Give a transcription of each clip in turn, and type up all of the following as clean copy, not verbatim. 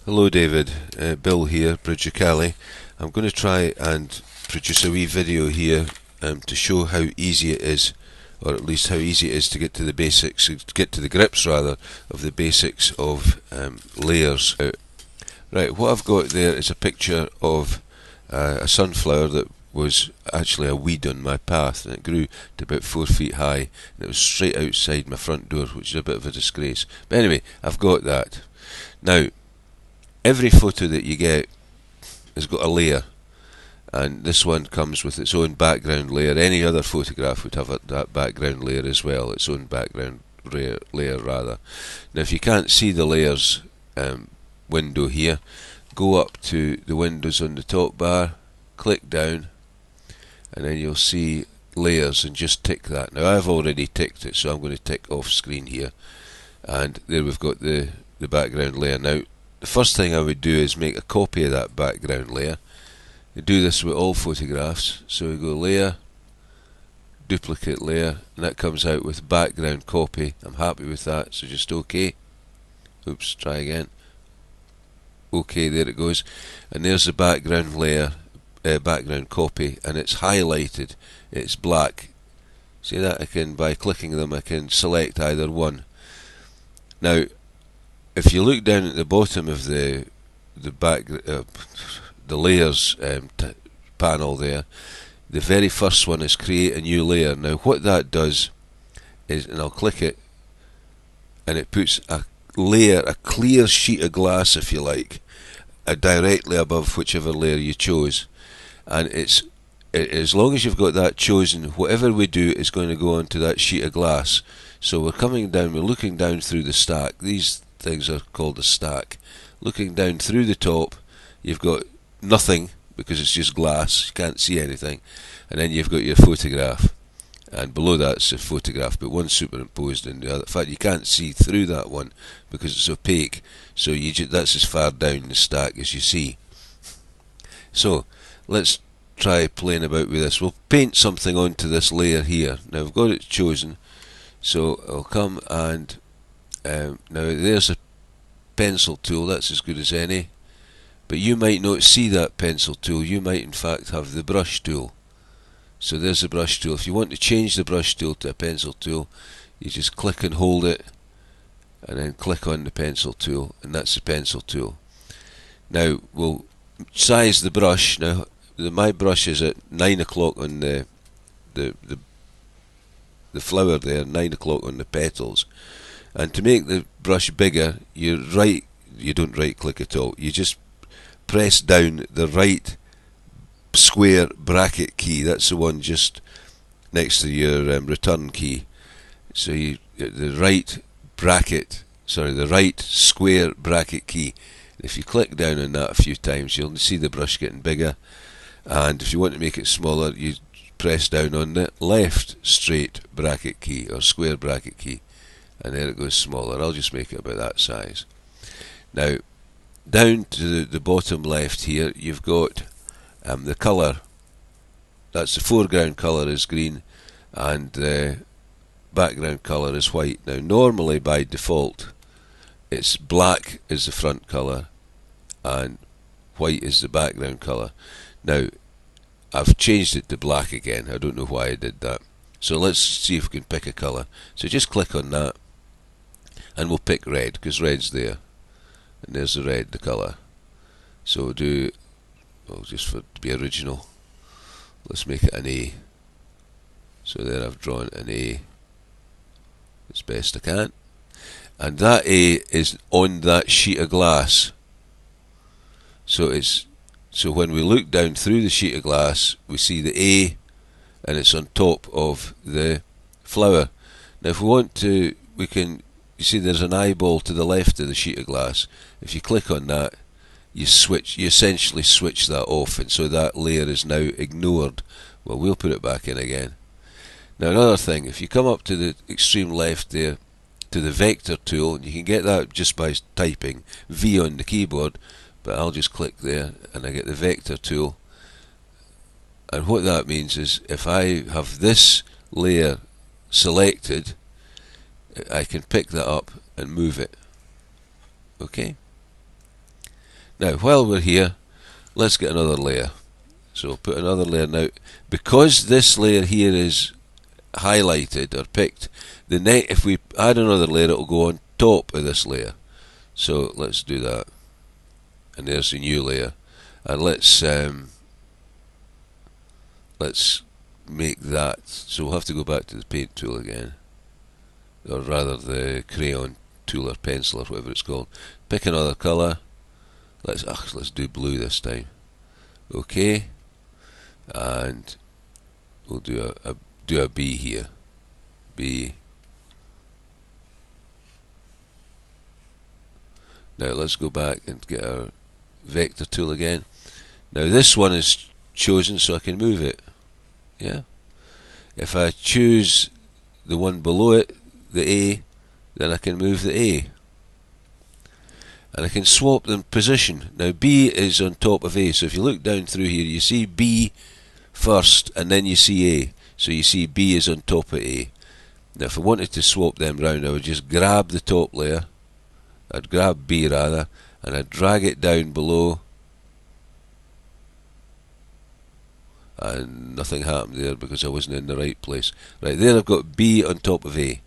Hello David, Bill here, Bridge Cali. I'm going to try and produce a wee video here to show how easy it is, or at least how easy it is to get to the basics, to get to the grips rather, of the basics of layers. Right, what I've got there is a picture of a sunflower that was actually a weed on my path, and it grew to about 4 feet high, and it was straight outside my front door, which is a bit of a disgrace. But anyway, I've got that. Now, every photo that you get has got a layer, and this one comes with its own background layer. Any other photograph would have that background layer as well, its own background layer rather. Now if you can't see the layers window here, go up to the windows on the top bar, click down, and then you'll see layers, and just tick that. Now I've already ticked it, so I'm going to tick off screen here, and there we've got the background layer. Now the first thing I would do is make a copy of that background layer. You do this with all photographs, so we go layer, duplicate layer, and that comes out with background copy. I'm happy with that, so just OK. Oops, try again. OK, there it goes, and there's the background layer, background copy, and it's highlighted, it's black. See that? By clicking them I can select either one. Now if you look down at the bottom of the layers panel there, the very first one is create a new layer. Now what that does is, and I'll click it, and it puts a layer, a clear sheet of glass if you like, directly above whichever layer you chose, and as long as you've got that chosen, whatever we do is going to go onto that sheet of glass. So we're coming down, we're looking down through the stack. These things are called a stack. Looking down through the top, you've got nothing because it's just glass, you can't see anything, and then you've got your photograph, and below that's a photograph, but one superimposed in the other. In fact, you can't see through that one because it's opaque, so that's as far down the stack as you see. So let's try playing about with this. We'll paint something onto this layer here. Now I've got it chosen, so I'll come and now there's a pencil tool, that's as good as any, but you might not see that pencil tool, you might in fact have the brush tool. So there's the brush tool. If you want to change the brush tool to a pencil tool, you just click and hold it, and then click on the pencil tool, and that's the pencil tool. Now we'll size the brush. Now my brush is at 9 o'clock on the flower there, 9 o'clock on the petals. And to make the brush bigger, you don't right click at all, you just press down the right square bracket key, that's the one just next to your return key. So the right square bracket key. If you click down on that a few times, you'll see the brush getting bigger, and if you want to make it smaller, you press down on the left straight bracket key or square bracket key, and there it goes smaller. I'll just make it about that size. Now down to the bottom left here, you've got the colour. That's the foreground colour is green, and the background colour is white. Now normally by default it's black is the front colour and white is the background colour. Now I've changed it to black again, I don't know why I did that. So let's see if we can pick a colour. So just click on that, and we'll pick red because red's there, and there's the red, the colour. So just to be original, let's make it an A. So there I've drawn an A as best I can, and that A is on that sheet of glass. So when we look down through the sheet of glass, we see the A, and it's on top of the flower. Now if we want to, we can, you see there's an eyeball to the left of the sheet of glass. If you click on that, you essentially switch that off, and so that layer is now ignored. Well, we'll put it back in again. Now another thing, if you come up to the extreme left there to the vector tool, and you can get that just by typing V on the keyboard, but I'll just click there and I get the vector tool. And what that means is if I have this layer selected, I can pick that up and move it. Okay? Now, while we're here, let's get another layer. So we'll put another layer now. Because this layer here is highlighted or picked, if we add another layer, it will go on top of this layer. So let's do that. And there's the new layer. And let's make that. So we'll have to go back to the paint tool again, or rather the crayon tool or pencil or whatever it's called. Pick another colour. Let's do blue this time. Okay, and we'll do a B here. B. Now let's go back and get our vector tool again. Now this one is chosen, so I can move it. Yeah. If I choose the one below it, the A, then I can move the A. And I can swap them position. Now B is on top of A, so if you look down through here, you see B first, and then you see A. So you see B is on top of A. Now if I wanted to swap them round, I would just grab the top layer. I'd grab B rather, and I'd drag it down below. And nothing happened there because I wasn't in the right place. Right, there I've got B on top of A.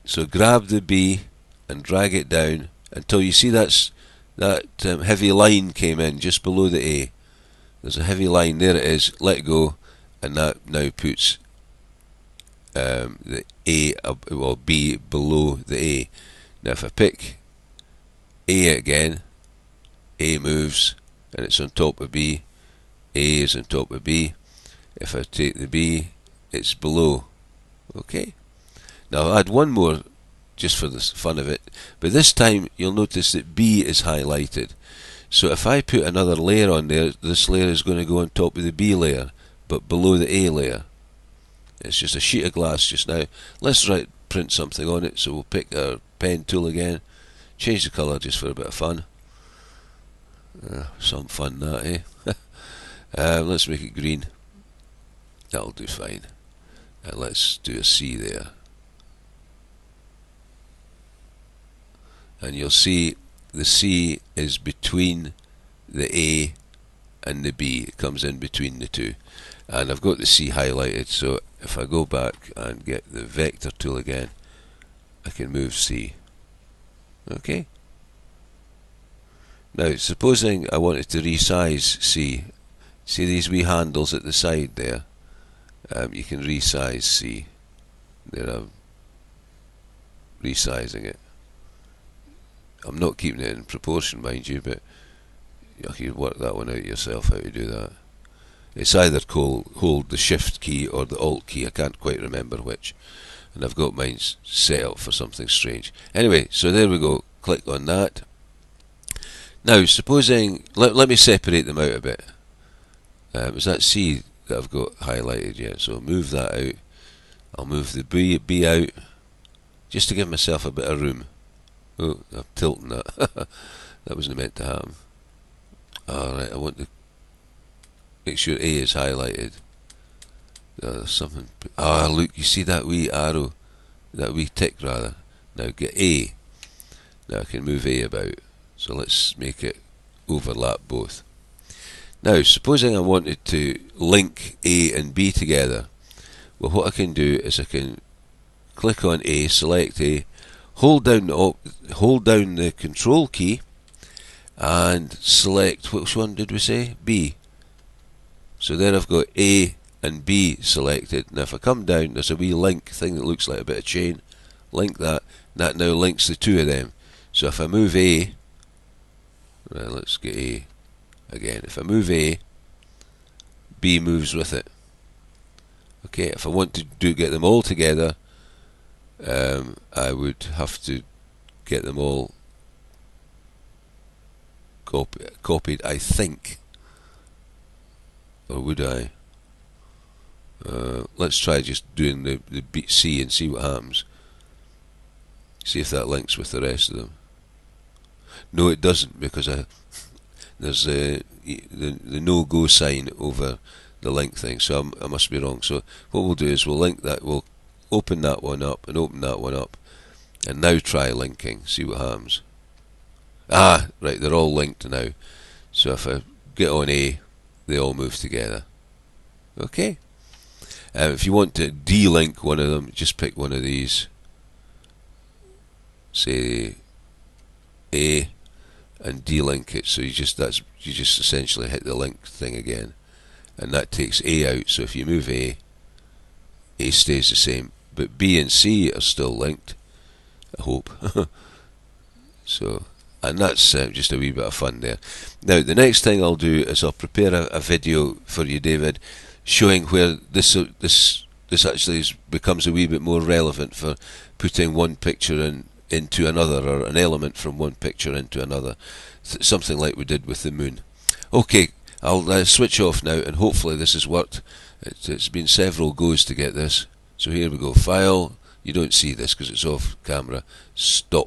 So grab the B and drag it down until you see that heavy line came in just below the A. There's a heavy line, there it is, let go, and that now puts the A, well, B below the A. Now if I pick A again, A moves and it's on top of B. A is on top of B. If I take the B, it's below. Okay. Now I'll add one more just for the fun of it, but this time you'll notice that B is highlighted. So if I put another layer on there, this layer is going to go on top of the B layer, but below the A layer. It's just a sheet of glass just now. Let's print something on it, so we'll pick our pen tool again, change the colour just for a bit of fun. Some fun that, eh? Let's make it green. That'll do fine. And let's do a C there. And you'll see the C is between the A and the B. It comes in between the two. And I've got the C highlighted, so if I go back and get the vector tool again, I can move C. Okay. Now, supposing I wanted to resize C. See these wee handles at the side there? You can resize C. There, I'm resizing it. I'm not keeping it in proportion, mind you, but you can work that one out yourself, how to do that. It's either hold the Shift key or the Alt key, I can't quite remember which. And I've got mine set up for something strange. Anyway, so there we go, click on that. Now, supposing, let me separate them out a bit. Is that C that I've got highlighted yet? So move that out. I'll move the B out, just to give myself a bit of room. Oh, I'm tilting that. That wasn't meant to happen. Alright, I want to make sure A is highlighted. There's something. Ah, look, you see that wee arrow? That wee tick, rather. Now get A. Now I can move A about. So let's make it overlap both. Now, supposing I wanted to link A and B together. Well, what I can do is I can click on A, select A, hold down the Control key, and select, which one did we say? B. So there I've got A and B selected. Now if I come down, there's a wee link thing that looks like a bit of chain. Link that, and that now links the two of them. So if I move A, right, let's get A again. If I move A, B moves with it. Okay, if I want to get them all together, I would have to get them all copied, I think. Or would I? Let's try just doing the C and see what happens. See if that links with the rest of them. No, it doesn't, because there's the no-go sign over the link thing, so I must be wrong. So what we'll do is we'll link that, we'll open that one up and open that one up, and now try linking, see what happens. Ah, right, they're all linked now. So if I get on A, they all move together. Okay. If you want to delink one of them, just pick one of these. Say A, and delink it. So you just essentially hit the link thing again, and that takes A out. So if you move A stays the same, but B and C are still linked. I hope. So, and that's just a wee bit of fun there. Now, the next thing I'll do is I'll prepare a video for you, David, showing where this actually becomes a wee bit more relevant for putting one picture into another, or an element from one picture into another, something like we did with the moon. Okay, I'll switch off now, and hopefully this has worked. It's been several goes to get this. So here we go. File. You don't see this because it's off camera. Stop.